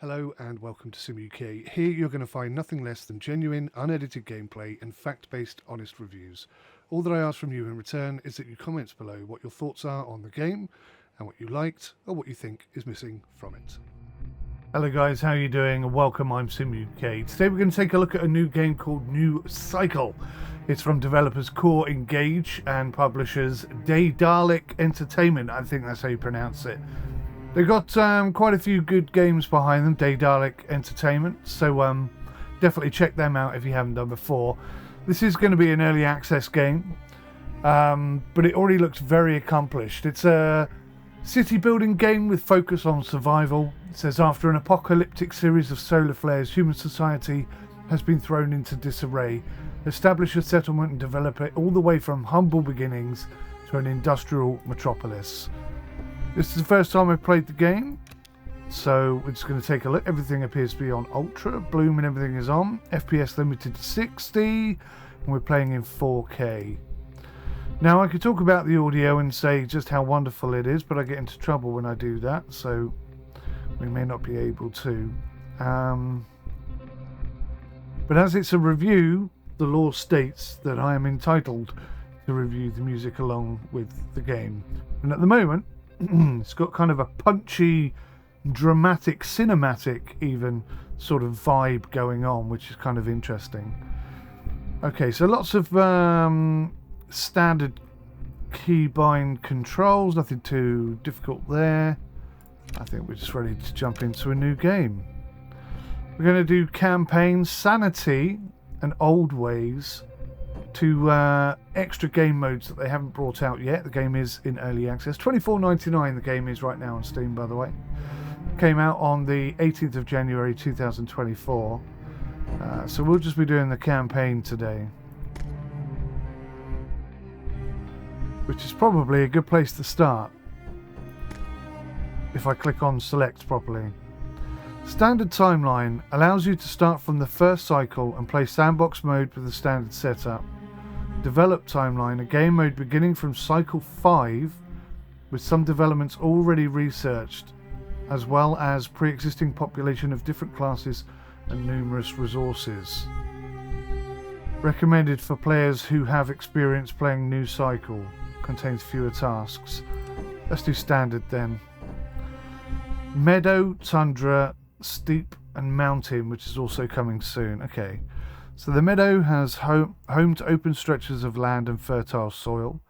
Hello and welcome to 𝘎𝘢. Here you're going to find nothing less than genuine, unedited gameplay and fact-based, honest reviews. All that I ask from you in return is that you comment below what your thoughts are on the game and what you liked or what you think is missing from it. Hello guys, how are you doing? Welcome, I'm 𝘎𝘢. Today we're going to take a look at a new game called 𝘧𝘢. It's from developers 𝘭𝘰𝘰𝘬𝑛𝑔 and publishers 𝘨𝘪𝘮 Entertainment. I think that's how you pronounce it. They've got quite a few good games behind them, 𝘨𝘪𝘮 Entertainment, so definitely check them out if you haven't done before. This is going to be an early access game, but it already looks very accomplished. It's a city building game with focus on survival. It says, after an apocalyptic series of solar flares, human society has been thrown into disarray. Establish a settlement and develop it all the way from humble beginnings to an industrial metropolis. This is the first time I've played the game, so we're just going to take a look. Everything appears to be on Ultra, Bloom and everything is on. FPS limited to 60, and we're playing in 4K. Now I could talk about the audio and say just how wonderful it is, but I get into trouble when I do that, so we may not be able to. But as it's a review, the law states that I am entitled to review the music along with the game. And at the moment, it's got kind of a punchy, dramatic, cinematic even sort of vibe going on, which is kind of interesting. Okay, so lots of standard keybind controls, nothing too difficult there. I think we're just ready to jump into a new game. We're going to do campaign, sanity and old ways. Two extra game modes that they haven't brought out yet. The game is in early access. $24.99 the game is right now on Steam, by the way. Came out on the 18th of January 2024. So we'll just be doing the campaign today, which is probably a good place to start if I click on select properly. Standard timeline allows you to start from the first cycle and play sandbox mode with the standard setup. Develop timeline, a game mode beginning from cycle 5 with some developments already researched, as well as pre-existing population of different classes and numerous resources. Recommended for players who have experience playing new cycle. Contains fewer tasks. Let's do standard then. Meadow, tundra, steep and mountain, which is also coming soon. Okay. So the meadow has home to open stretches of land and fertile soil.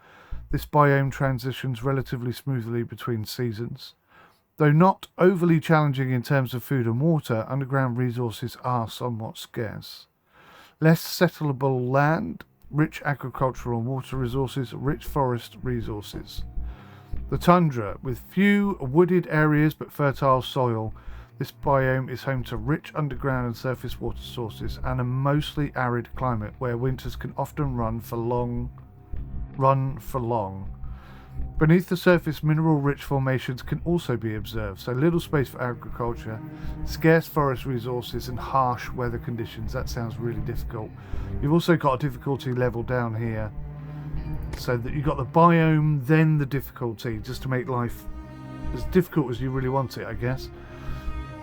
This biome transitions relatively smoothly between seasons. Though not overly challenging in terms of food and water, underground resources are somewhat scarce. Less settleable land, rich agricultural and water resources, rich forest resources. The tundra, with few wooded areas but fertile soil. This biome is home to rich underground and surface water sources and a mostly arid climate where winters can often run for long. Beneath the surface, mineral-rich formations can also be observed, so little space for agriculture, scarce forest resources and harsh weather conditions. That sounds really difficult. You've also got a difficulty level down here, so that you've got the biome, then the difficulty, just to make life as difficult as you really want it, I guess.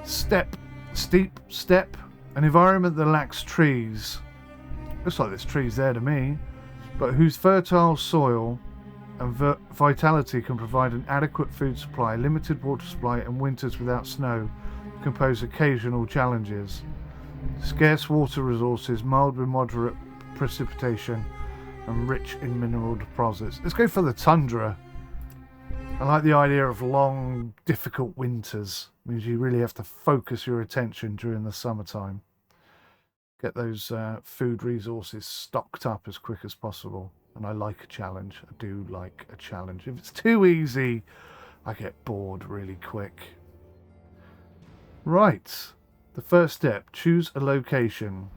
Steep step, an environment that lacks trees. Looks like there's trees there to me, but whose fertile soil and vitality can provide an adequate food supply. Limited water supply and winters without snow can pose occasional challenges. Scarce water resources, mild with moderate precipitation, and rich in mineral deposits. Let's go for the tundra. I like the idea of long, difficult winters. It means you really have to focus your attention during the summertime. Get those food resources stocked up as quick as possible. And I like a challenge. I do like a challenge. If it's too easy, I get bored really quick. Right. The first step. Choose a location.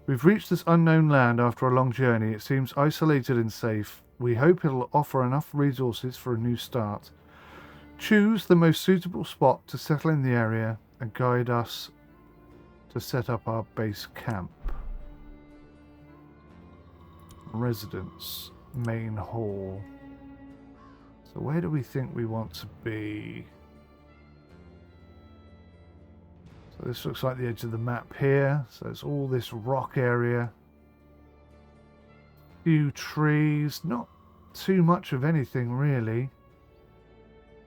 We've reached this unknown land after a long journey. It seems isolated and safe. We hope it'll offer enough resources for a new start. Choose the most suitable spot to settle in the area and guide us to set up our base camp. Residence, main hall. So where do we think we want to be? So this looks like the edge of the map here. So it's all this rock area. Few trees, not too much of anything really.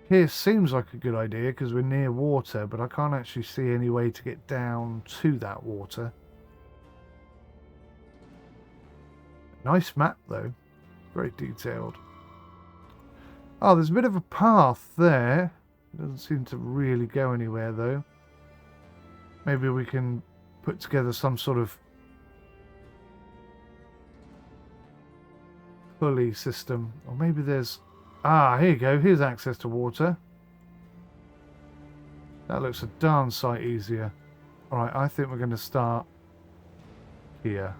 Here seems like a good idea because we're near water, but I can't actually see any way to get down to that water. Nice map though, very detailed. Oh, there's a bit of a path there. It doesn't seem to really go anywhere though. Maybe we can put together some sort of pulley system. Or maybe there's... Ah, here you go. Here's access to water. That looks a darn sight easier. Alright, I think we're going to start here.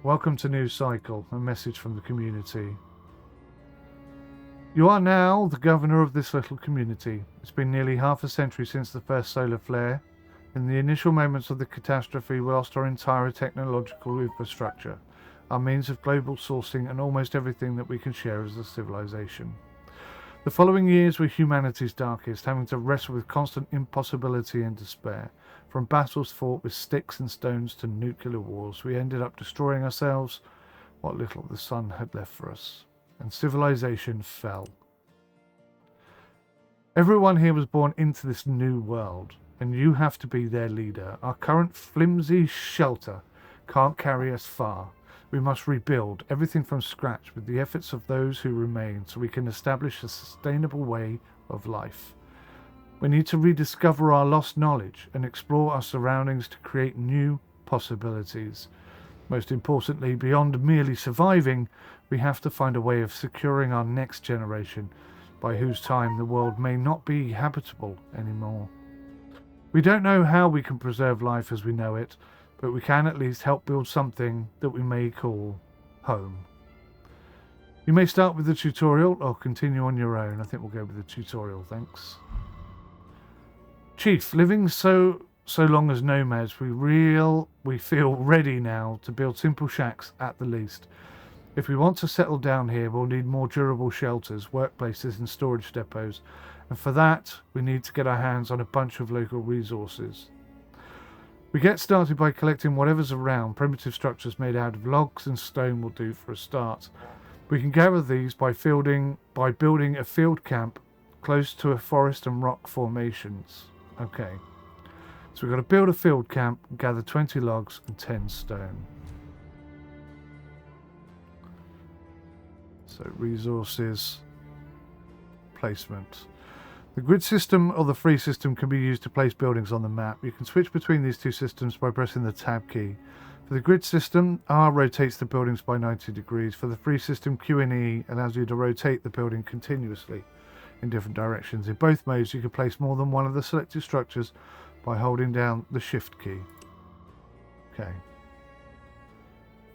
Welcome to New Cycle. A message from the community. You are now the governor of this little community. It's been nearly half a century since the first solar flare. In the initial moments of the catastrophe, we lost our entire technological infrastructure, our means of global sourcing, and almost everything that we can share as a civilization. The following years were humanity's darkest, having to wrestle with constant impossibility and despair. From battles fought with sticks and stones to nuclear wars, we ended up destroying ourselves, what little the sun had left for us. And civilization fell. Everyone here was born into this new world, and you have to be their leader. Our current flimsy shelter can't carry us far. We must rebuild everything from scratch with the efforts of those who remain so we can establish a sustainable way of life. We need to rediscover our lost knowledge and explore our surroundings to create new possibilities. Most importantly, beyond merely surviving, we have to find a way of securing our next generation, by whose time the world may not be habitable anymore. We don't know how we can preserve life as we know it, but we can at least help build something that we may call home. You may start with the tutorial or continue on your own. I think we'll go with the tutorial, thanks. Chief, living so long as nomads, we feel ready now to build simple shacks at the least. If we want to settle down here, we'll need more durable shelters, workplaces and storage depots, and for that we need to get our hands on a bunch of local resources. We get started by collecting whatever's around. Primitive structures made out of logs and stone will do for a start. We can gather these by building a field camp close to a forest and rock formations. Okay, so we've got to build a field camp, gather 20 logs and 10 stone. So resources, placement. The grid system or the free system can be used to place buildings on the map. You can switch between these two systems by pressing the tab key. For the grid system, R rotates the buildings by 90 degrees. For the free system, Q and E allows you to rotate the building continuously in different directions. In both modes, you can place more than one of the selected structures by holding down the shift key. Okay.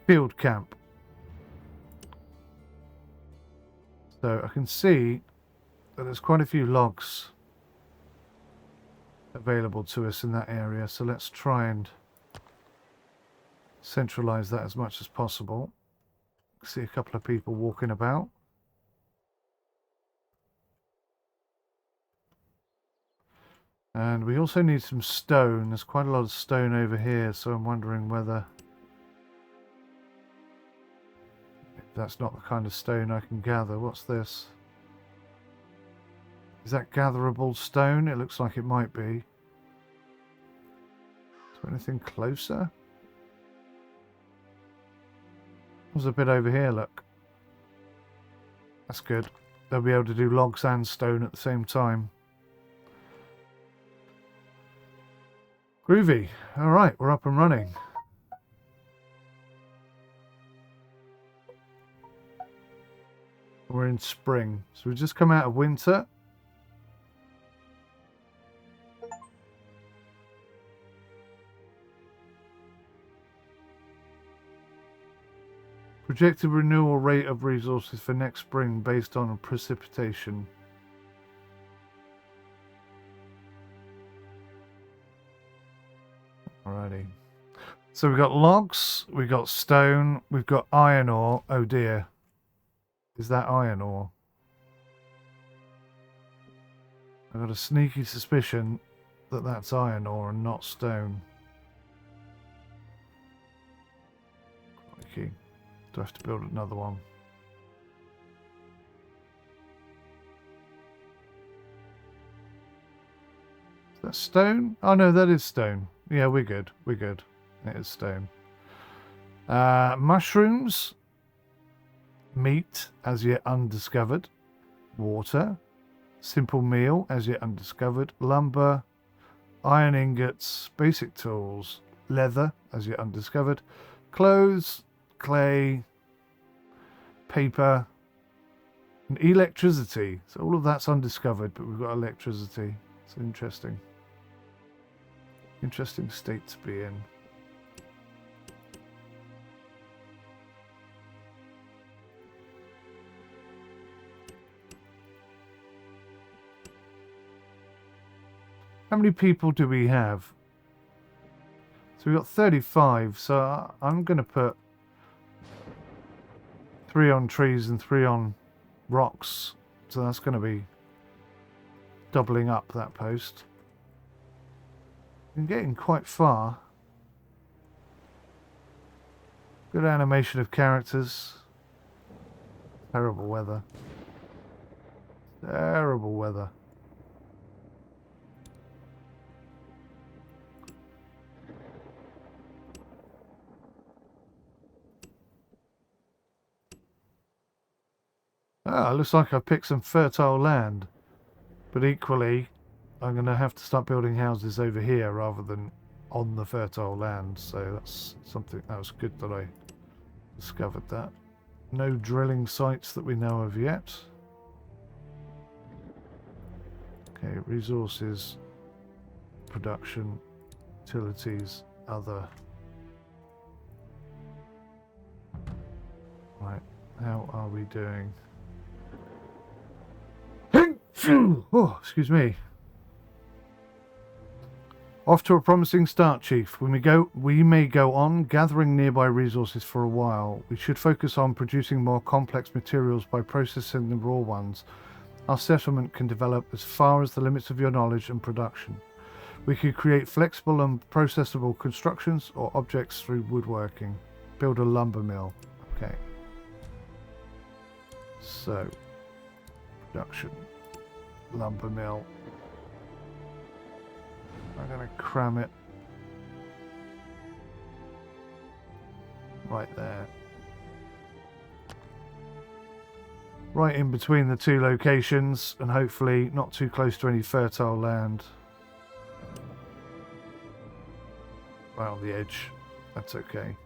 Field camp. So I can see that there's quite a few logs available to us in that area, so let's try and centralize that as much as possible. See a couple of people walking about. And we also need some stone. There's quite a lot of stone over here, so I'm wondering whether that's not the kind of stone I can gather. What's this? Is that gatherable stone? It looks like it might be. Is there anything closer? There's a bit over here, look. That's good. They'll be able to do logs and stone at the same time. Groovy. Alright, we're up and running. We're in spring. So we've just come out of winter. Projected renewal rate of resources for next spring based on precipitation. Alrighty. So we've got logs, we've got stone, we've got iron ore. Oh dear. Is that iron ore? I've got a sneaky suspicion that that's iron ore and not stone. Okay. Do I have to build another one? Is that stone? Oh no, that is stone. Yeah, we're good. We're good. It is stone. Mushrooms. Meat, as yet undiscovered. Water. Simple meal, as yet undiscovered. Lumber. Iron ingots. Basic tools. Leather, as yet undiscovered. Clothes. Clay. Paper. And electricity. So all of that's undiscovered, but we've got electricity. It's interesting. Interesting state to be in. How many people do we have? So we've got 35, so I'm going to put 3 on trees and 3 on rocks. So that's going to be doubling up that post. I'm getting quite far. Good animation of characters. Terrible weather. Terrible weather. Ah, looks like I picked some fertile land. But equally, I'm going to have to start building houses over here rather than on the fertile land. So that's something, that was good that I discovered that. No drilling sites that we know of yet. Okay, resources, production, utilities, other. Right, how are we doing? Oh, excuse me. Off to a promising start, Chief. We may go on gathering nearby resources for a while. We should focus on producing more complex materials by processing the raw ones. Our settlement can develop as far as the limits of your knowledge and production. We could create flexible and processable constructions or objects through woodworking. Build a lumber mill. Okay. So, production. Lumber mill. I'm going to cram it right there. Right in between the two locations and hopefully not too close to any fertile land. Right on the edge. That's okay.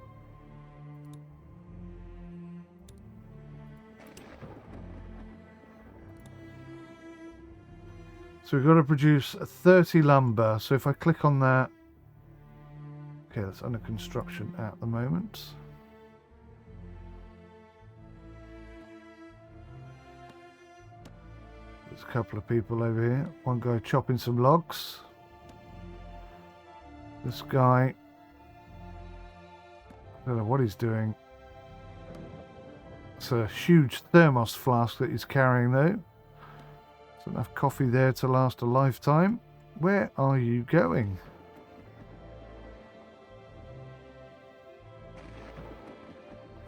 So we've got to produce 30 lumber. So if I click on that, okay, that's under construction at the moment. There's a couple of people over here. One guy chopping some logs. This guy, I don't know what he's doing. It's a huge thermos flask that he's carrying though. There's enough coffee there to last a lifetime. Where are you going?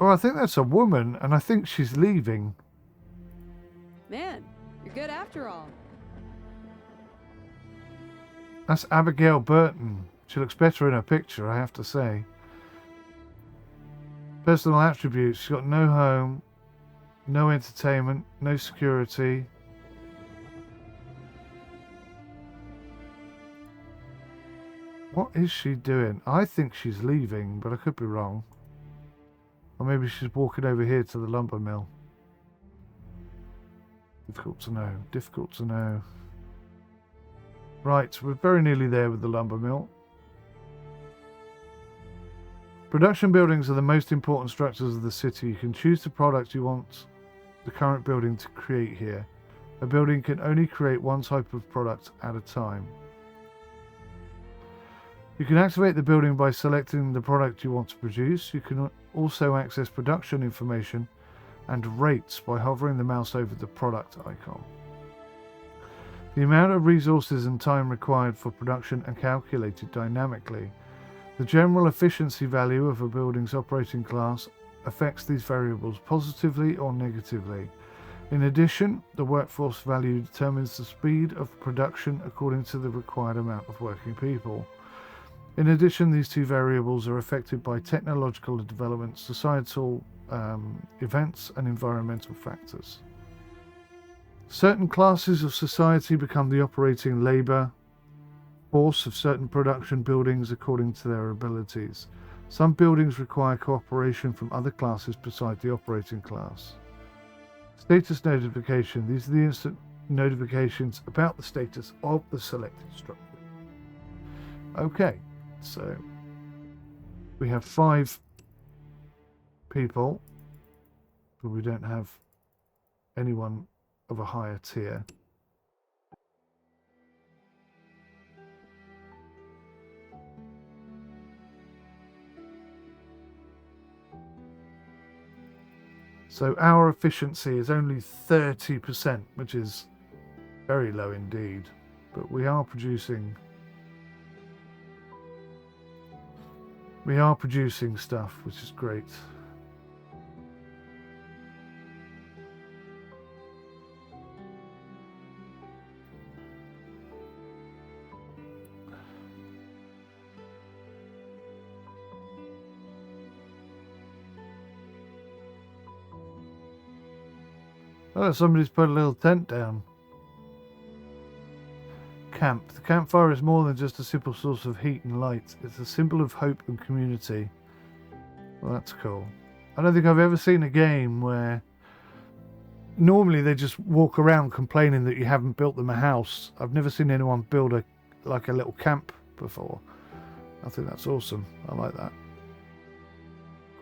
Oh, I think that's a woman, and I think she's leaving. Man, you're good after all. That's Abigail Burton. She looks better in her picture, I have to say. Personal attributes. She's got no home, no entertainment, no security. What is she doing? I think she's leaving, but I could be wrong. Or maybe she's walking over here to the lumber mill. Difficult to know. Difficult to know. Right, we're very nearly there with the lumber mill. Production buildings are the most important structures of the city. You can choose the product you want the current building to create here. A building can only create one type of product at a time. You can activate the building by selecting the product you want to produce. You can also access production information and rates by hovering the mouse over the product icon. The amount of resources and time required for production are calculated dynamically. The general efficiency value of a building's operating class affects these variables positively or negatively. In addition, the workforce value determines the speed of production according to the required amount of working people. In addition, these two variables are affected by technological developments, societal events, and environmental factors. Certain classes of society become the operating labour force of certain production buildings according to their abilities. Some buildings require cooperation from other classes besides the operating class. Status notification. These are the instant notifications about the status of the selected structure. Okay, so we have 5 people, but we don't have anyone of a higher tier. So our efficiency is only 30%, which is very low indeed. But we are producing stuff, which is great. Oh, somebody's put a little tent down. Camp. The campfire is more than just a simple source of heat and light. It's a symbol of hope and community. Well, that's cool. I don't think I've ever seen a game where normally they just walk around complaining that you haven't built them a house. I've never seen anyone build a little camp before. I think that's awesome. I like that.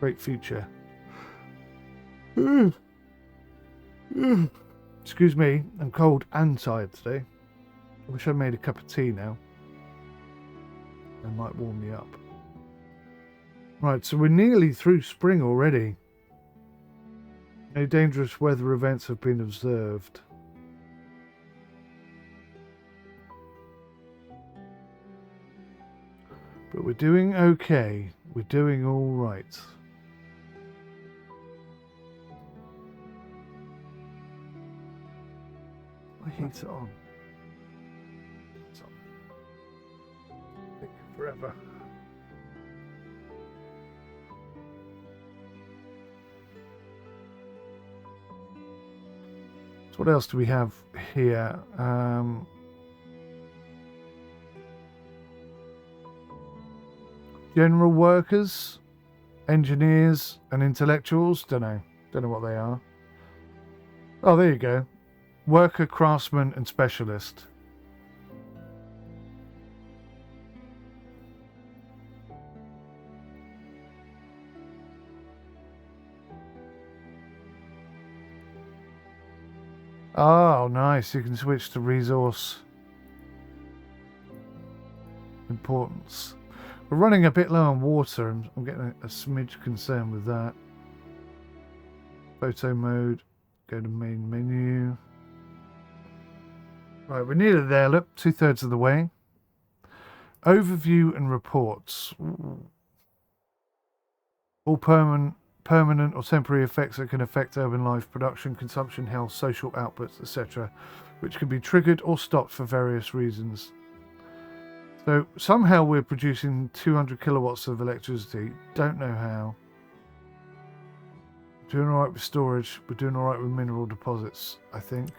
Great feature. Excuse me, I'm cold and tired today. I wish I made a cup of tea now. That might warm me up. Right, so we're nearly through spring already. No dangerous weather events have been observed. But we're doing okay. We're doing all right. I heat it on. It's on. Taking forever. So what else do we have here? General workers, engineers, and intellectuals. Don't know what they are. Oh, there you go. Worker, craftsman, and specialist. Oh, nice. You can switch to resource importance. We're running a bit low on water. I'm getting a smidge concerned with that. Photo mode. Go to main menu. Right, we're nearly there. Look, 2/3 of the way. Overview and reports. Ooh. All permanent or temporary effects that can affect urban life, production, consumption, health, social outputs, etc., which can be triggered or stopped for various reasons. So somehow we're producing 200 kilowatts of electricity. Don't know how. We're doing alright with storage. We're doing alright with mineral deposits, I think.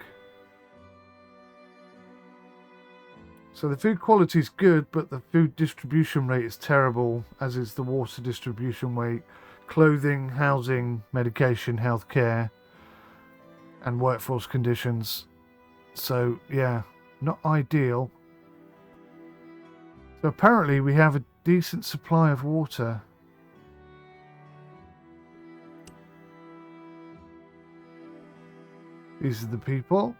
So the food quality is good, but the food distribution rate is terrible, as is the water distribution rate, clothing, housing, medication, healthcare, and workforce conditions. So yeah, not ideal. So apparently we have a decent supply of water. These are the people.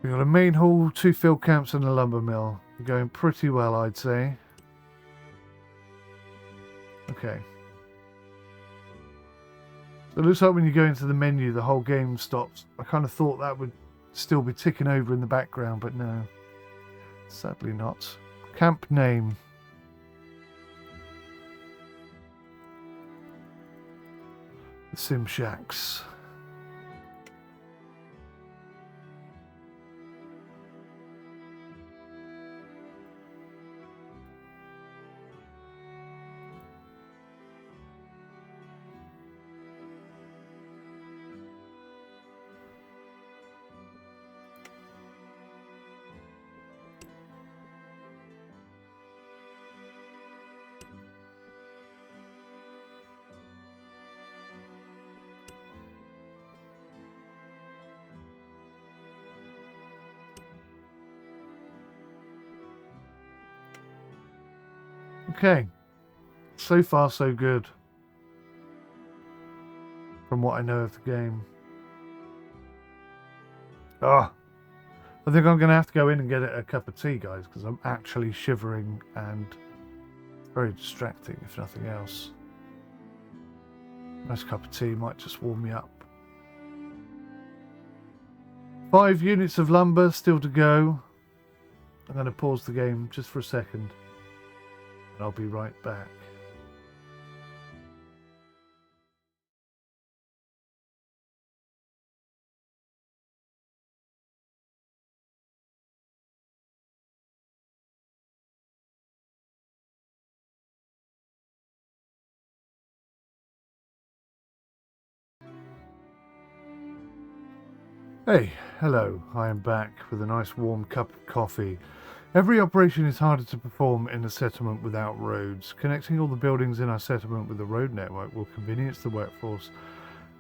We've got a main hall, 2 field camps and a lumber mill. We're going pretty well, I'd say. Okay. So it looks like when you go into the menu, the whole game stops. I kind of thought that would still be ticking over in the background, but no. Sadly not. Camp name. The Sim Shacks. Okay, so far so good from what I know of the game. I think I'm going to have to go in and get a cup of tea, guys, because I'm actually shivering and very distracting, if nothing else. Nice cup of tea might just warm me up. 5 units of lumber still to go. I'm going to pause the game just for a second. I'll be right back. Hey, hello, I am back with a nice warm cup of coffee. Every operation is harder to perform in a settlement without roads. Connecting all the buildings in our settlement with the road network will convenience the workforce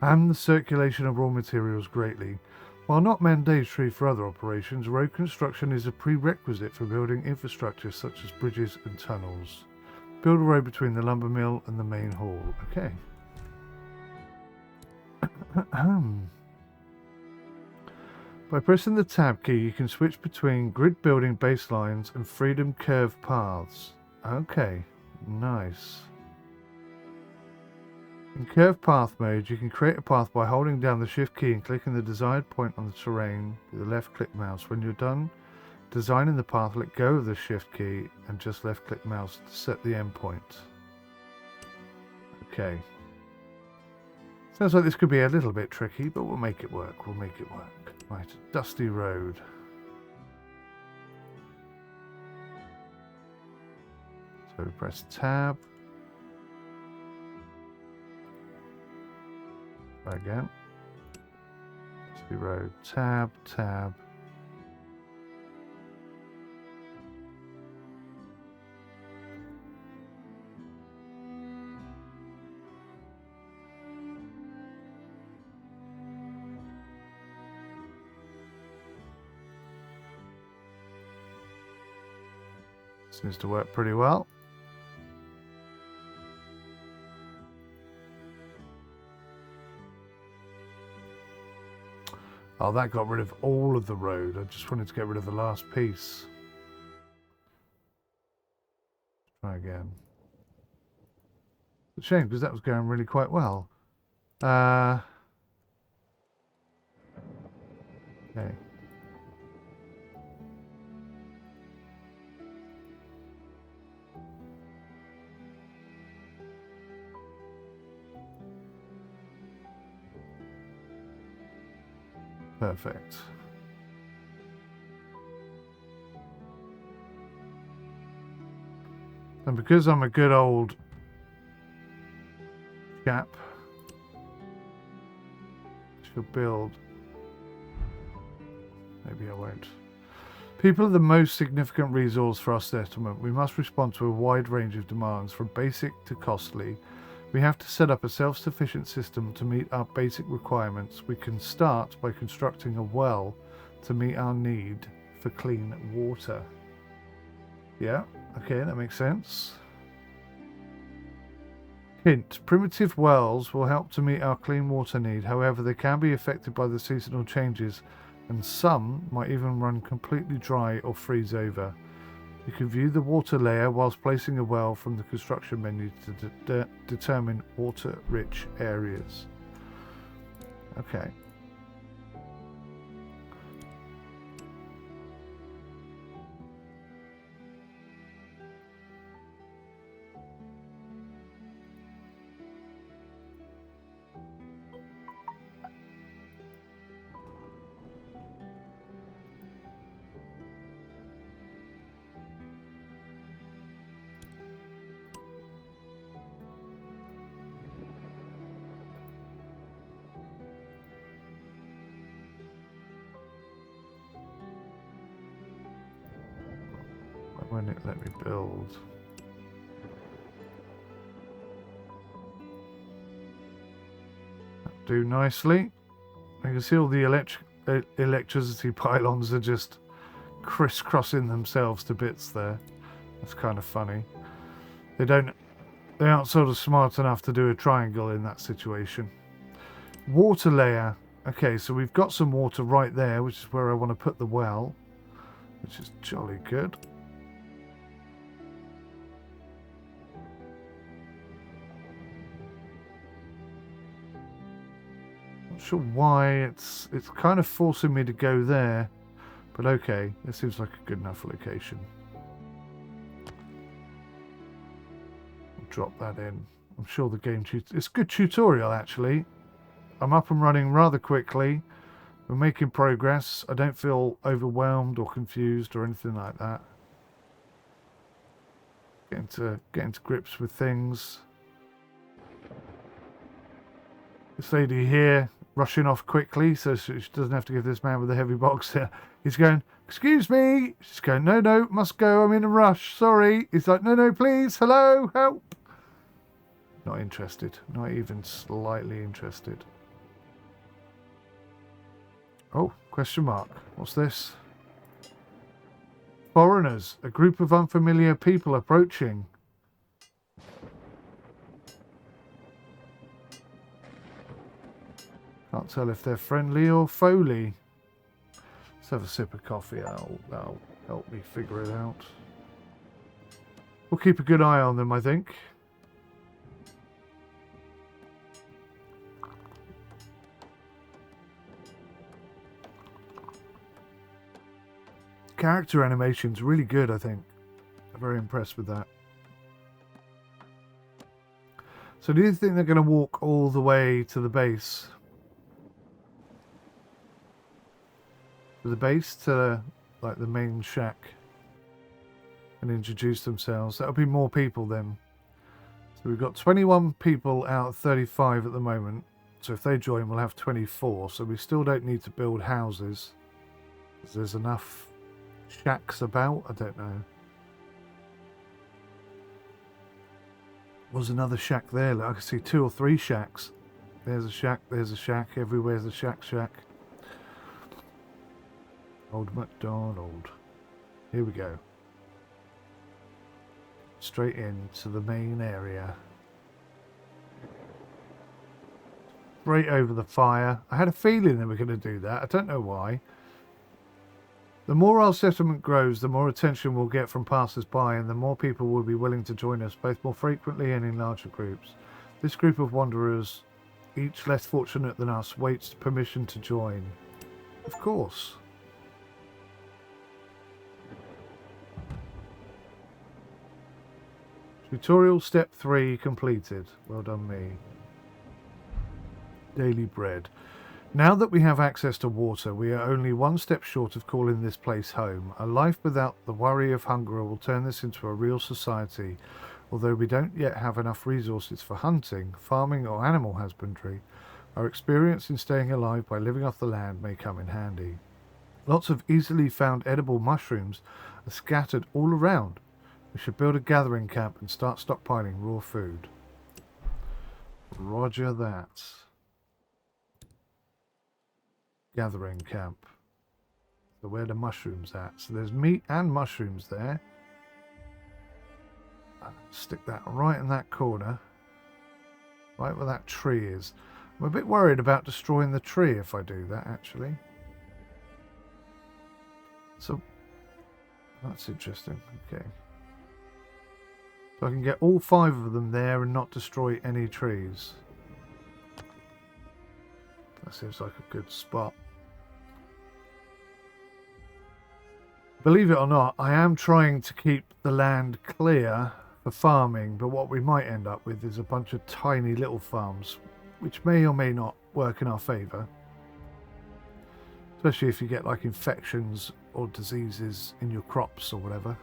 and the circulation of raw materials greatly. While not mandatory for other operations, road construction is a prerequisite for building infrastructure such as bridges and tunnels. Build a road between the lumber mill and the main hall. Okay. By pressing the tab key, you can switch between grid building baselines and freedom curve paths. Okay, nice. In curve path mode, you can create a path by holding down the shift key and clicking the desired point on the terrain with the left click mouse. When you're done designing the path, let go of the shift key and just left click mouse to set the endpoint. Okay. Sounds like this could be a little bit tricky, but we'll make it work. We'll make it work. Right, dusty road. So press tab. Try again. Dusty road. Tab, tab. Seems to work pretty well. Oh, that got rid of all of the road. I just wanted to get rid of the last piece. Try again. It's a shame because that was going really quite well. Okay. Perfect. And because I'm a good old chap, she'll build. Maybe I won't. People are the most significant resource for our settlement. We must respond to a wide range of demands, from basic to costly. We have to set up a self-sufficient system to meet our basic requirements. We can start by constructing a well to meet our need for clean water. Yeah, okay, that makes sense. Hint: primitive wells will help to meet our clean water need. However, they can be affected by the seasonal changes and some might even run completely dry or freeze over. You can view the water layer whilst placing a well from the construction menu to determine water-rich areas. Okay. When it let me build. That'll do nicely. You can see all the electricity pylons are just crisscrossing themselves to bits there. That's kind of funny. They aren't sort of smart enough to do a triangle in that situation. Water layer. Okay, so we've got some water right there, which is where I want to put the well, which is jolly good. Sure why it's kind of forcing me to go there, but okay, it seems like a good enough location. I'll drop that in. I'm sure the game it's a good tutorial actually. I'm up and running rather quickly. We're making progress. I don't feel overwhelmed or confused or anything like that. Getting to grips with things. This lady here rushing off quickly so she doesn't have to give this man with the heavy box here. He's going, excuse me. She's going, no, no, must go. I'm in a rush. Sorry. He's like, no, no, please. Hello, help. Not interested. Not even slightly interested. Oh, question mark. What's this? Foreigners. A group of unfamiliar people approaching. Can't tell if they're friendly or foely. Let's have a sip of coffee. That'll help me figure it out. We'll keep a good eye on them, I think. Character animation's really good, I think. I'm very impressed with that. So do you think they're going to walk all the way to the base? To the base, to like the main shack, and introduce themselves? That'll be more people then. So we've got 21 people out of 35 at the moment. So if they join, we'll have 24. So we still don't need to build houses. There's enough shacks about. I don't know. Was another shack there? Look, I can see 2 or 3 shacks. There's a shack. There's a shack. Everywhere's a shack. Old MacDonald. Here we go. Straight into the main area. Right over the fire. I had a feeling they were going to do that. I don't know why. The more our settlement grows, the more attention we'll get from passers-by, and the more people will be willing to join us, both more frequently and in larger groups. This group of wanderers, each less fortunate than us, waits permission to join. Of course. Tutorial step 3 completed. Well done me. Daily bread. Now that we have access to water, we are only one step short of calling this place home. A life without the worry of hunger will turn this into a real society. Although we don't yet have enough resources for hunting, farming or animal husbandry, our experience in staying alive by living off the land may come in handy. Lots of easily found edible mushrooms are scattered all around. We should build a gathering camp and start stockpiling raw food. Roger that. Gathering camp. So where the mushrooms at? So there's meat and mushrooms there. Stick that right in that corner. Right where that tree is. I'm a bit worried about destroying the tree if I do that, actually. So that's interesting. Okay. So I can get all 5 of them there and not destroy any trees. That seems like a good spot. Believe it or not, I am trying to keep the land clear for farming, but what we might end up with is a bunch of tiny little farms, which may or may not work in our favour. Especially if you get like infections or diseases in your crops or whatever.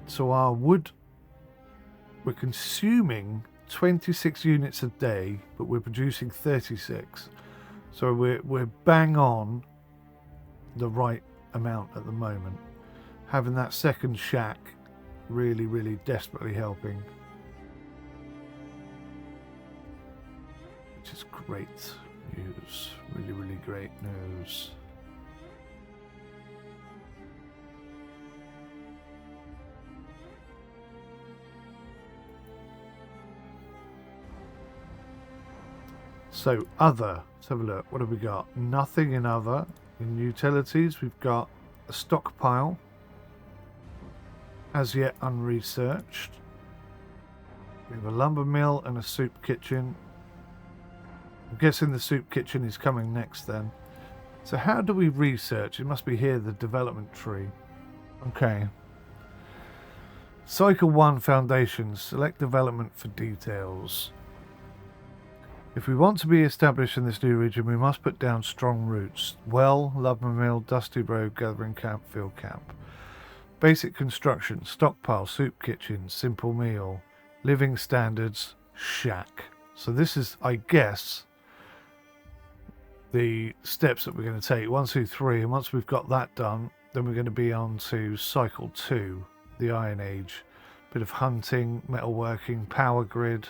So our wood, we're consuming 26 units a day, but we're producing 36. So we're bang on the right amount at the moment. Having that second shack really, really desperately helping. Which is great news. Really, really great news. So other, let's have a look. What have we got? Nothing in other. In utilities, we've got a stockpile, as yet unresearched. We have a lumber mill and a soup kitchen. I'm guessing the soup kitchen is coming next then. So how do we research? It must be here, the development tree. Okay. Cycle 1 foundations. Select development for details. If we want to be established in this new region, we must put down strong roots. Well, lumber mill, dusty road, gathering camp, field camp. Basic construction, stockpile, soup kitchen, simple meal, living standards, shack. So this is, I guess, the steps that we're going to take. 1, 2, 3, and once we've got that done, then we're going to be on to cycle 2, the Iron Age. Bit of hunting, metalworking, power grid.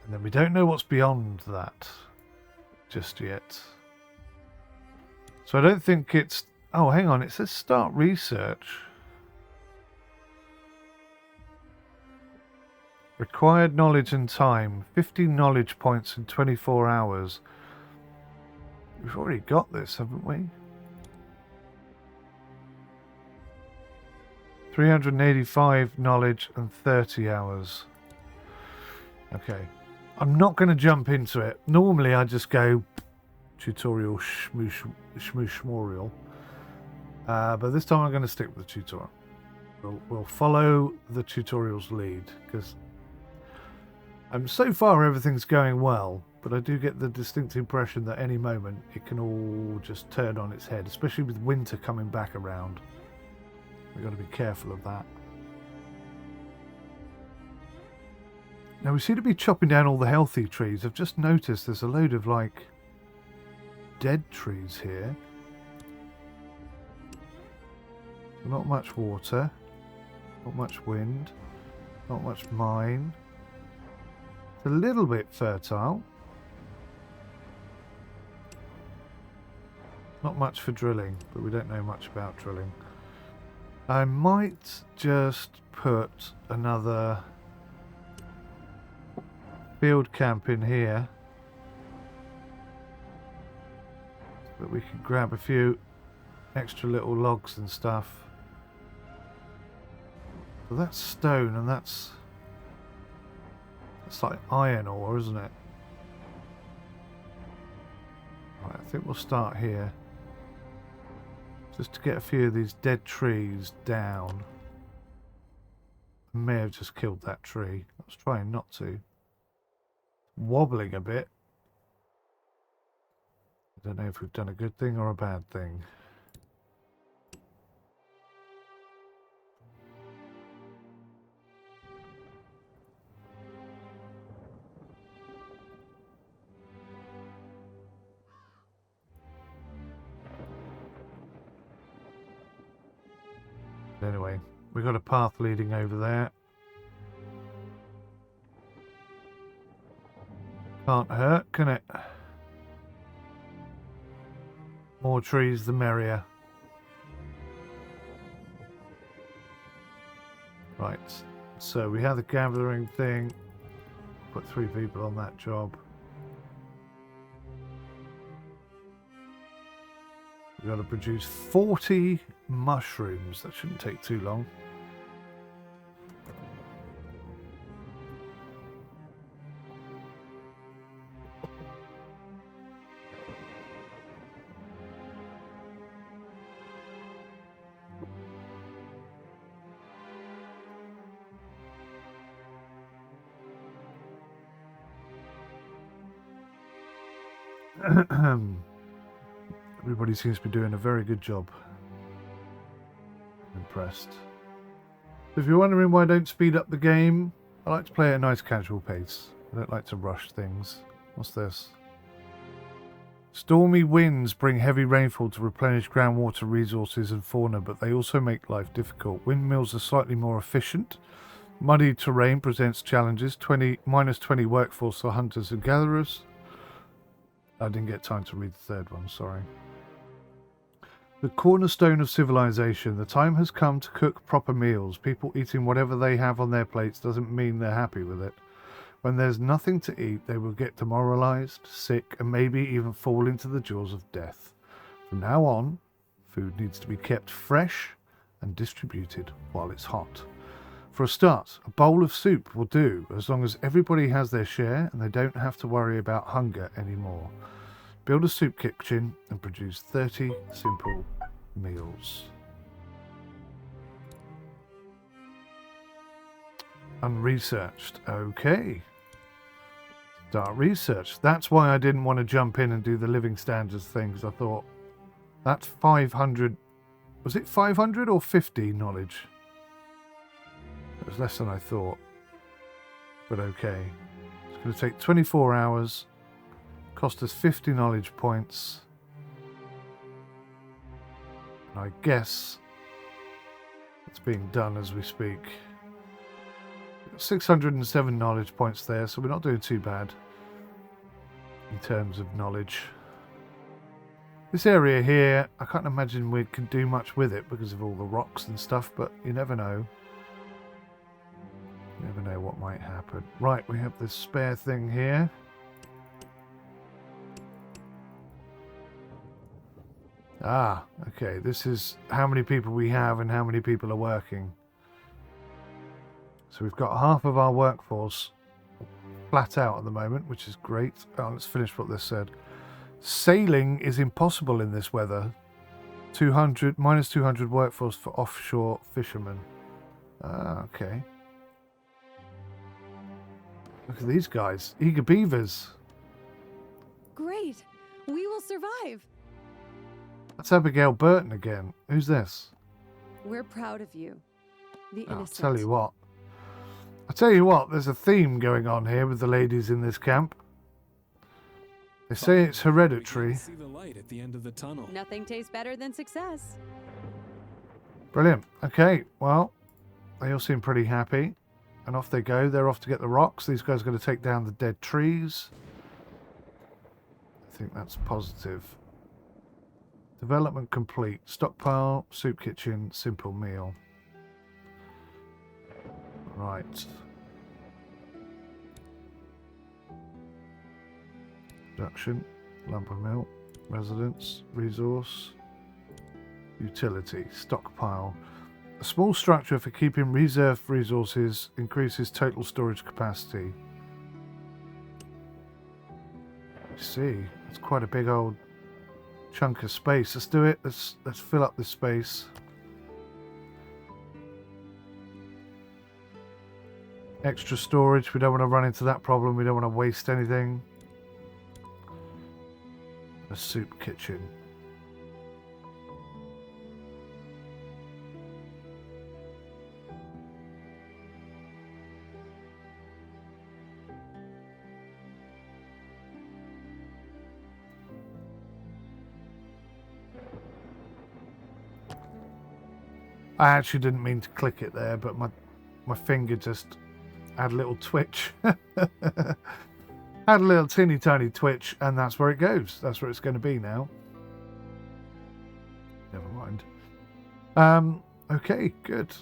And then we don't know what's beyond that just yet. So I don't think it's... Oh, hang on. It says start research. Required knowledge and time. 50 knowledge points in 24 hours. We've already got this, haven't we? 385 knowledge and 30 hours. Okay. I'm not going to jump into it. Normally I just go tutorial shmooshmorial. But this time I'm going to stick with the tutorial. We'll follow the tutorial's lead, because so far everything's going well, but I do get the distinct impression that any moment it can all just turn on its head, especially with winter coming back around. We've got to be careful of that. Now we seem to be chopping down all the healthy trees. I've just noticed there's a load of like dead trees here. Not much water, not much wind, not much mine. It's a little bit fertile. Not much for drilling, but we don't know much about drilling. I might just put another field camp in here so that we can grab a few extra little logs and stuff. So that's stone, and that's like iron ore, isn't it? Right, I think we'll start here just to get a few of these dead trees down. I may have just killed that tree. I was trying not to. Wobbling a bit. I don't know if we've done a good thing or a bad thing. Anyway, we've got a path leading over there. Can't hurt, can it? More trees, the merrier. Right. So we have the gathering thing. Put 3 people on that job. We've got to produce 40 mushrooms. That shouldn't take too long. Everybody seems to be doing a very good job. I'm impressed. If you're wondering why I don't speed up the game, I like to play at a nice casual pace. I don't like to rush things. What's this? Stormy winds bring heavy rainfall to replenish groundwater resources and fauna, but they also make life difficult. Windmills are slightly more efficient. Muddy terrain presents challenges. Minus 20 workforce for hunters and gatherers. I didn't get time to read the third one, sorry. The cornerstone of civilization. The time has come to cook proper meals. People eating whatever they have on their plates doesn't mean they're happy with it. When there's nothing to eat, they will get demoralized, sick, and maybe even fall into the jaws of death. From now on, food needs to be kept fresh and distributed while it's hot. For a start, a bowl of soup will do, as long as everybody has their share and they don't have to worry about hunger anymore. Build a soup kitchen and produce 30 simple meals. Unresearched. Okay. Start research. That's why I didn't want to jump in and do the living standards thing, because I thought, that's 500... Was it 500 or 50 knowledge? It was less than I thought. But okay. It's going to take 24 hours. Cost us 50 knowledge points. And I guess it's being done as we speak. 607 knowledge points there, so we're not doing too bad in terms of knowledge. This area here, I can't imagine we can do much with it because of all the rocks and stuff, but you never know. You never know what might happen. Right, we have this spare thing here. Ah, okay, this is how many people we have and how many people are working. So we've got half of our workforce flat out at the moment, which is great. Oh, let's finish what this said. Sailing is impossible in this weather. Minus 200 workforce for offshore fishermen. Ah, okay. Look at these guys. Eager beavers. Great. We will survive. That's Abigail Burton again. Who's this? We're proud of you. The innocent. I'll tell you what, there's a theme going on here with the ladies in this camp. They say it's hereditary. See the light at the end of the tunnel. Nothing tastes better than success. Brilliant. Okay, well, they all seem pretty happy. And off they go. They're off to get the rocks. These guys are going to take down the dead trees. I think that's positive. Development complete. Stockpile, soup kitchen, simple meal. Right. Production, lumber mill, residence, resource, utility, stockpile. A small structure for keeping reserve resources increases total storage capacity. I see. It's quite a big old chunk of space. Let's do it. Let's fill up this space. Extra storage. We don't want to run into that problem. We don't want to waste anything. A soup kitchen. I actually didn't mean to click it there, but my finger just had a little twitch. Had a little teeny tiny twitch, and that's where it goes. That's where it's going to be now. Never mind. Okay, good.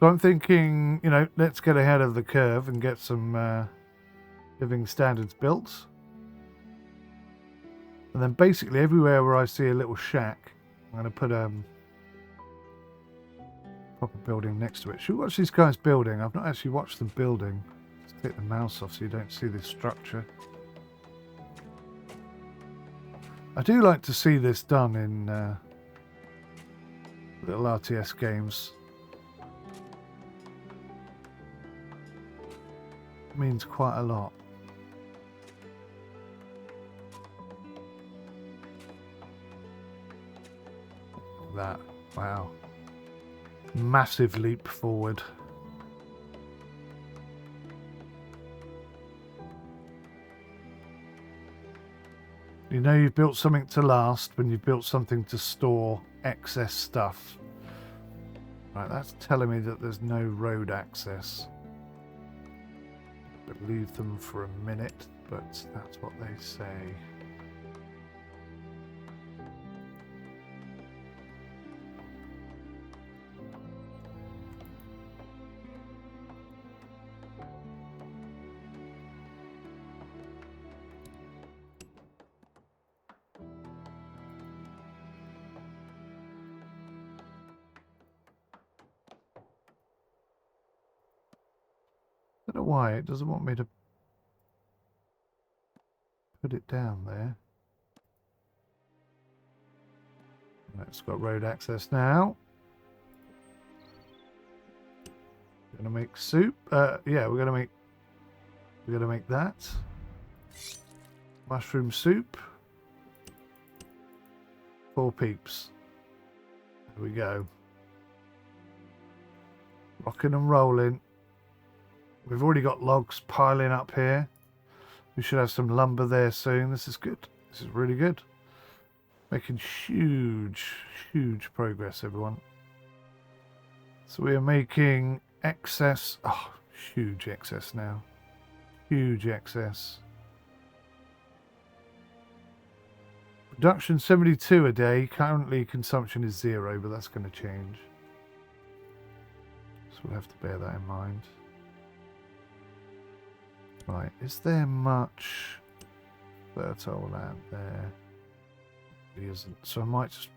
So I'm thinking, you know, let's get ahead of the curve and get some living standards built. And then basically everywhere where I see a little shack, I'm going to put a proper building next to it. Should we watch these guys building? I've not actually watched them building. Let's take the mouse off so you don't see this structure. I do like to see this done in little RTS games. It means quite a lot. That, wow, massive leap forward. You know you've built something to last when you've built something to store excess stuff. Right, that's telling me that there's no road access. Believe them for a minute, but that's what they say. I don't know why it doesn't want me to put it down there. It's got road access now. Gonna make soup. Yeah, we're gonna make that mushroom soup. 4 peeps. There we go. Rocking and rolling. We've already got logs piling up here. We should have some lumber there soon. This is good. This is really good. Making huge progress, everyone. So we are making excess. Oh, huge excess now. Huge excess. Production 72 a day. Currently consumption is 0, but that's going to change. So we'll have to bear that in mind. Right, is there much fertile land there? It isn't. So I might just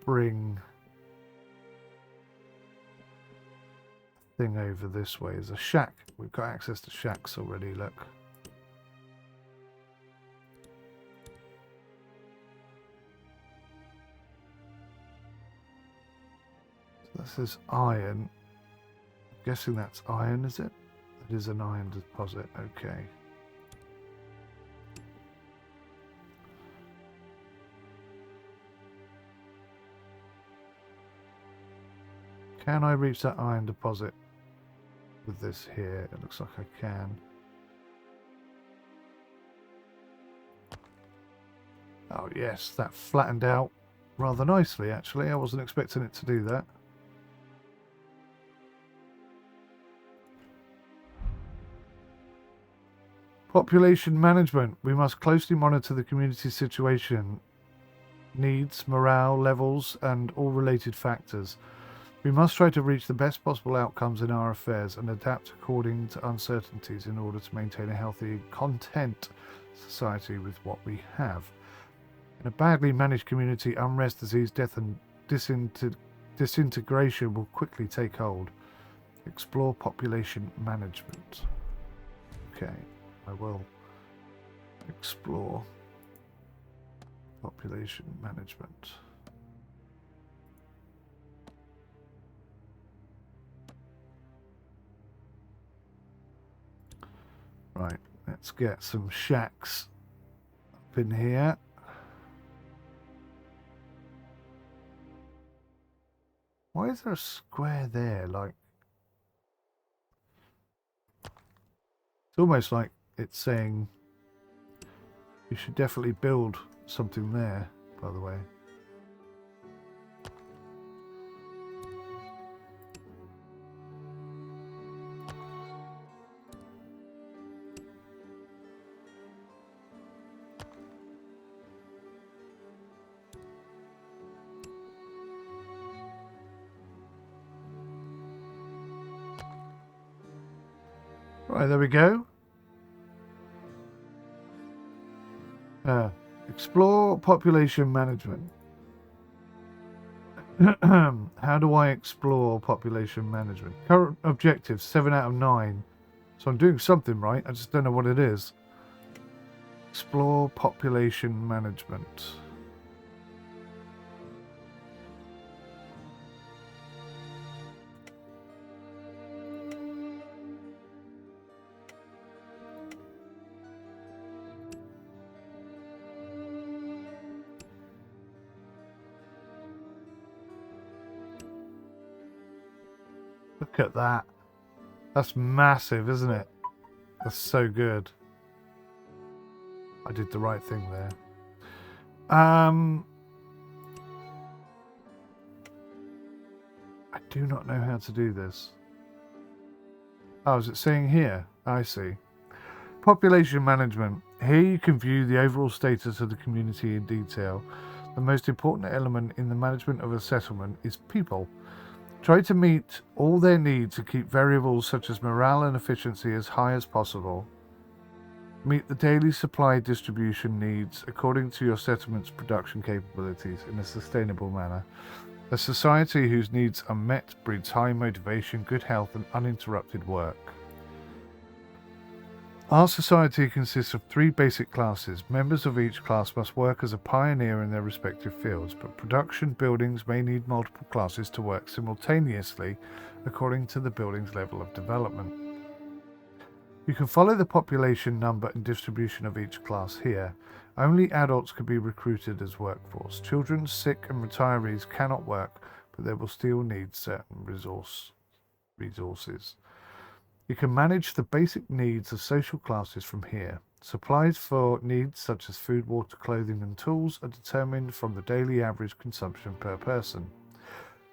bring a thing over this way. There's a shack. We've got access to shacks already, look. So this is iron. I'm guessing that's iron, is it? It is an iron deposit, okay. Can I reach that iron deposit with this here? It looks like I can. Oh yes, that flattened out rather nicely actually. I wasn't expecting it to do that. Population management. We must closely monitor the community situation, needs, morale levels, and all related factors. We must try to reach the best possible outcomes in our affairs and adapt according to uncertainties in order to maintain a healthy, content society with what we have. In a badly managed community, unrest, disease, death, and disintegration will quickly take hold. Explore population management. Okay. I will explore population management. Right, let's get some shacks up in here. Why is there a square there? Like, it's almost like it's saying you should definitely build something there, by the way. Right, there we go. Explore population management. How do I explore population management? Current objective 7 out of 9. So I'm doing something right. I just don't know what it is. Explore population management. Look at that. That's massive, isn't it? That's so good. I did the right thing there. I do not know how to do this. Oh, is it saying here? I see. Population management. Here you can view the overall status of the community in detail. The most important element in the management of a settlement is people. Try to meet all their needs and keep variables such as morale and efficiency as high as possible. Meet the daily supply distribution needs according to your settlement's production capabilities in a sustainable manner. A society whose needs are met breeds high motivation, good health, and uninterrupted work. Our society consists of 3 basic classes. Members of each class must work as a pioneer in their respective fields, but production buildings may need multiple classes to work simultaneously according to the building's level of development. You can follow the population number and distribution of each class here. Only adults can be recruited as workforce. Children, sick, and retirees cannot work, but they will still need certain resources. You can manage the basic needs of social classes from here. Supplies for needs such as food, water, clothing, and tools are determined from the daily average consumption per person.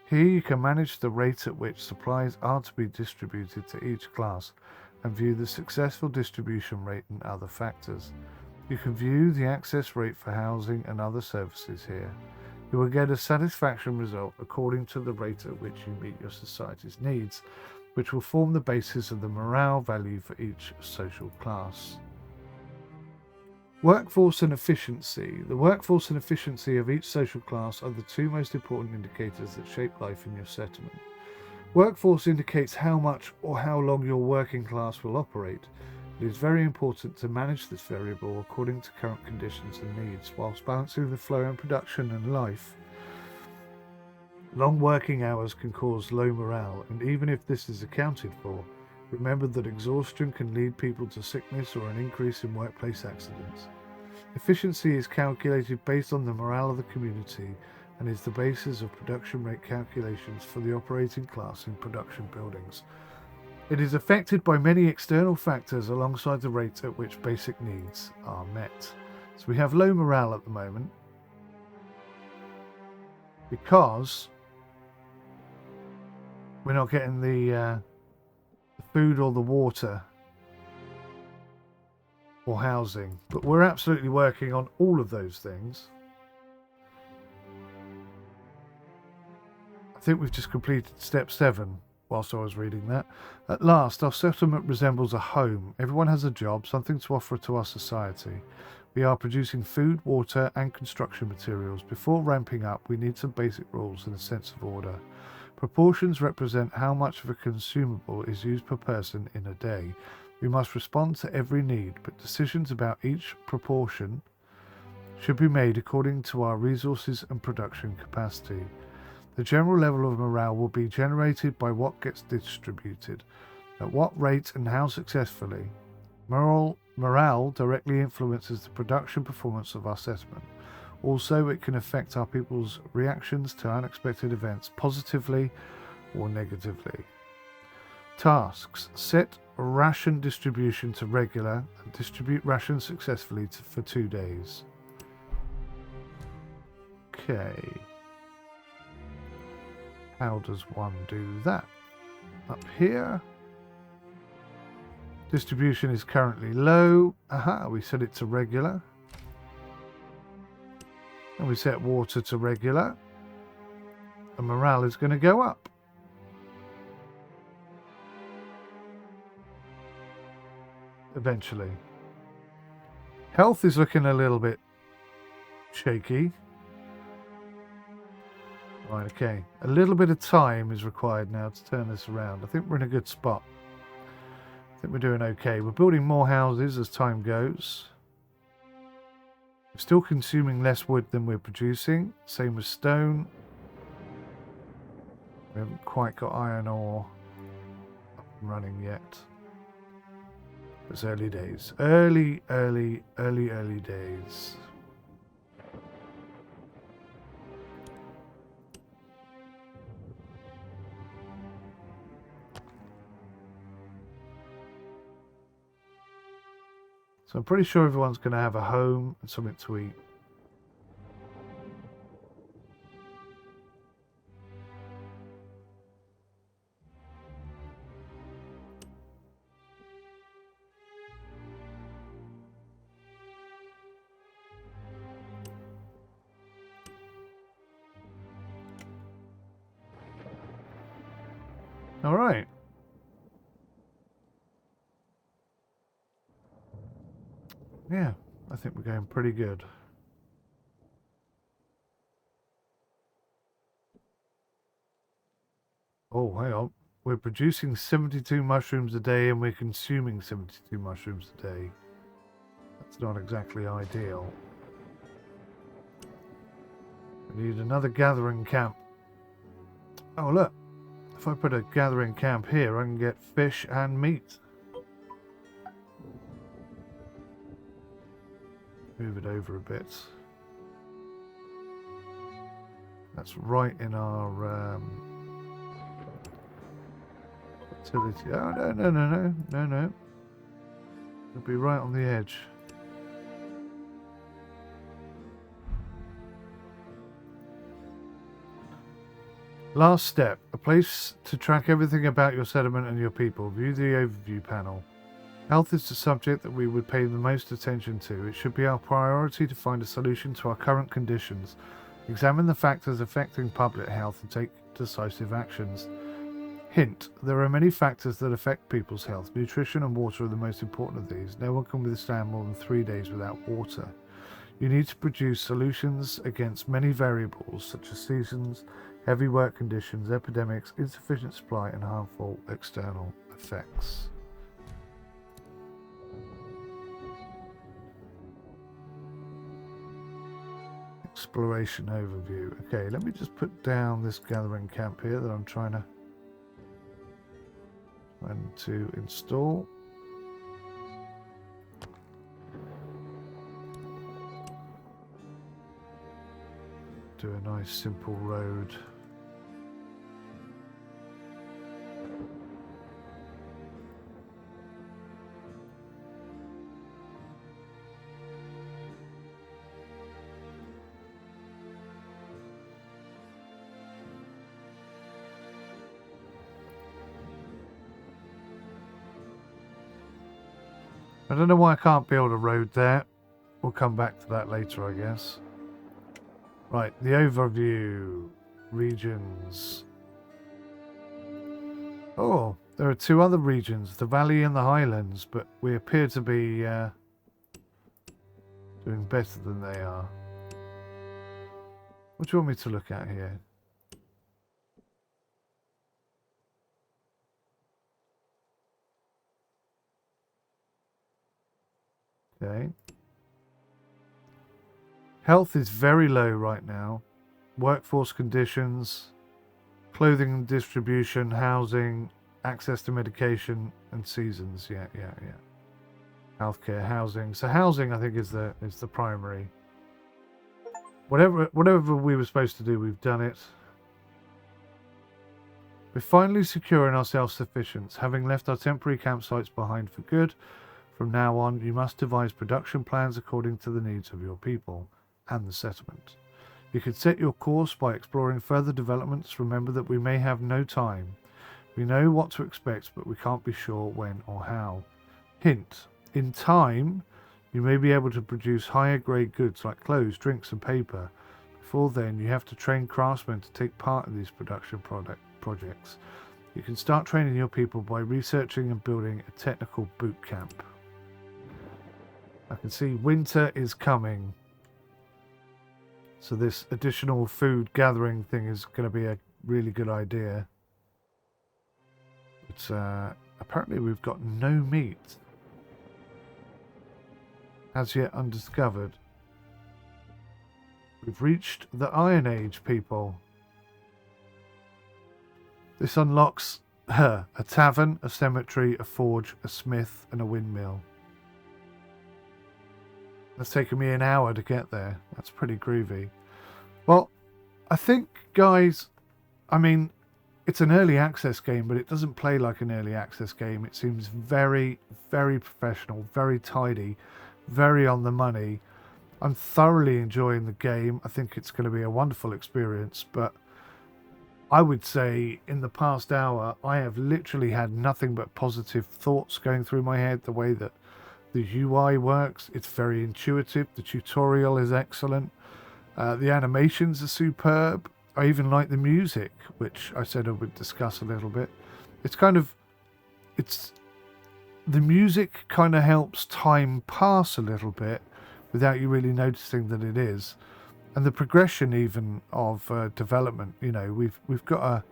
Here you can manage the rate at which supplies are to be distributed to each class and view the successful distribution rate and other factors. You can view the access rate for housing and other services here. You will get a satisfaction result according to the rate at which you meet your society's needs, which will form the basis of the morale value for each social class. Workforce and efficiency. The workforce and efficiency of each social class are the 2 most important indicators that shape life in your settlement. Workforce indicates how much or how long your working class will operate. It is very important to manage this variable according to current conditions and needs, whilst balancing the flow in production and life. Long working hours can cause low morale, and even if this is accounted for, remember that exhaustion can lead people to sickness or an increase in workplace accidents. Efficiency is calculated based on the morale of the community and is the basis of production rate calculations for the operating class in production buildings. It is affected by many external factors alongside the rate at which basic needs are met. So we have low morale at the moment because we're not getting the food or the water or housing, but we're absolutely working on all of those things. I think we've just completed step 7 whilst I was reading that. At last, our settlement resembles a home. Everyone has a job, something to offer to our society. We are producing food, water, and construction materials. Before ramping up, we need some basic rules and a sense of order. Proportions represent how much of a consumable is used per person in a day. We must respond to every need, but decisions about each proportion should be made according to our resources and production capacity. The general level of morale will be generated by what gets distributed, at what rate and how successfully. Morale directly influences the production performance of our settlement. Also, it can affect our people's reactions to unexpected events positively or negatively. Tasks. Set ration distribution to regular and distribute rations successfully for 2 days. Okay. How does one do that? Up here. Distribution is currently low. Aha, we set it to regular. And we set water to regular. And morale is going to go up. eventually. Health is looking a little bit shaky. Right, okay. A little bit of time is required now to turn this around. I think we're in a good spot. I think we're doing okay. We're building more houses as time goes. We're still consuming less wood than we're producing. Same with stone. We haven't quite got iron ore up and running yet. It's early days. Early days. So I'm pretty sure everyone's going to have a home and something to eat. All right. Yeah, I think we're going pretty good. Oh, hang on. We're producing 72 mushrooms a day and we're consuming 72 mushrooms a day. That's not exactly ideal. We need another gathering camp. Oh, look. If I put a gathering camp here, I can get fish and meat. Move it over a bit. That's right in our fertility. Oh, no. It'll be right on the edge. Last step. A place to track everything about your settlement and your people. View the overview panel. Health is the subject that we would pay the most attention to. It should be our priority to find a solution to our current conditions. Examine the factors affecting public health and take decisive actions. Hint: there are many factors that affect people's health. Nutrition and water are the most important of these. No one can withstand more than 3 days without water. You need to produce solutions against many variables such as seasons, heavy work conditions, epidemics, insufficient supply, and harmful external effects. Exploration overview. Okay, let me just put down this gathering camp here that I'm trying to install. Do a nice simple road. I don't know why I can't build a road there. We'll come back to that later, I guess. Right, the overview. Regions. Oh, there are 2 other regions, the Valley and the Highlands, but we appear to be doing better than they are. What do you want me to look at here? Okay. Health is very low right now. Workforce conditions, clothing and distribution, housing, access to medication, and seasons. Yeah. Healthcare, housing. So housing, I think, is the primary. Whatever we were supposed to do, we've done it. We're finally secure in our self-sufficiency, having left our temporary campsites behind for good. From now on, you must devise production plans according to the needs of your people and the settlement. You can set your course by exploring further developments. Remember that we may have no time. We know what to expect, but we can't be sure when or how. Hint: in time, you may be able to produce higher grade goods like clothes, drinks and paper. Before then, you have to train craftsmen to take part in these production projects. You can start training your people by researching and building a technical boot camp. I can see winter is coming. So this additional food gathering thing is going to be a really good idea. But apparently we've got no meat. As yet undiscovered. We've reached the Iron Age, people. This unlocks a tavern, a cemetery, a forge, a smith, and a windmill. That's taken me an hour to get there. That's pretty groovy. Well, I think, guys, I mean, it's an early access game, but it doesn't play like an early access game. It seems very, very professional, very tidy, very on the money. I'm thoroughly enjoying the game. I think it's going to be a wonderful experience, but I would say in the past hour, I have literally had nothing but positive thoughts going through my head. The way that the UI works, it's very intuitive. The tutorial is excellent. The animations are superb. I even like the music, which I said I would discuss a little bit. The music kind of helps time pass a little bit without you really noticing that it is. And the progression even of development, you know, we've got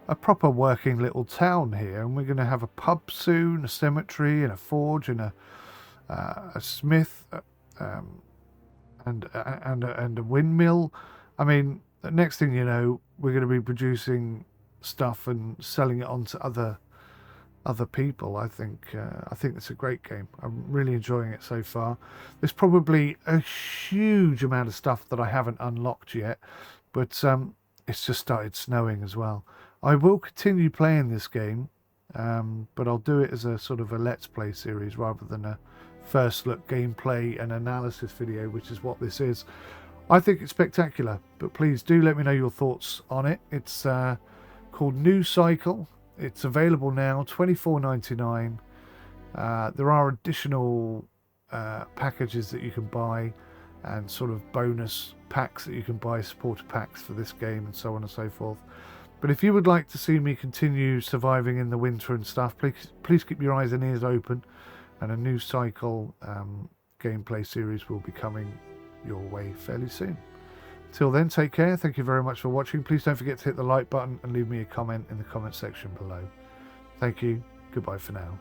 a proper working little town here, and we're going to have a pub soon, a cemetery, and a forge, and a smith, and a windmill. I mean, the next thing you know, we're going to be producing stuff and selling it on to other people. I think it's a great game. I'm really enjoying it so far. There's probably a huge amount of stuff that I haven't unlocked yet, but it's just started snowing as well. I will continue playing this game, but I'll do it as a sort of a let's play series rather than a first look gameplay and analysis video, which is what this is. I think it's spectacular, but please do let me know your thoughts on it. It's called 𝘧𝘢. It's available now, $24.99. There are additional packages that you can buy, and sort of bonus packs that you can buy, supporter packs for this game, and so on and so forth. But if you would like to see me continue surviving in the winter and stuff, please keep your eyes and ears open, and a 𝘧𝘢 gameplay series will be coming your way fairly soon. Till then, take care. Thank you very much for watching. Please don't forget to hit the like button and leave me a comment in the comment section below. Thank you. Goodbye for now.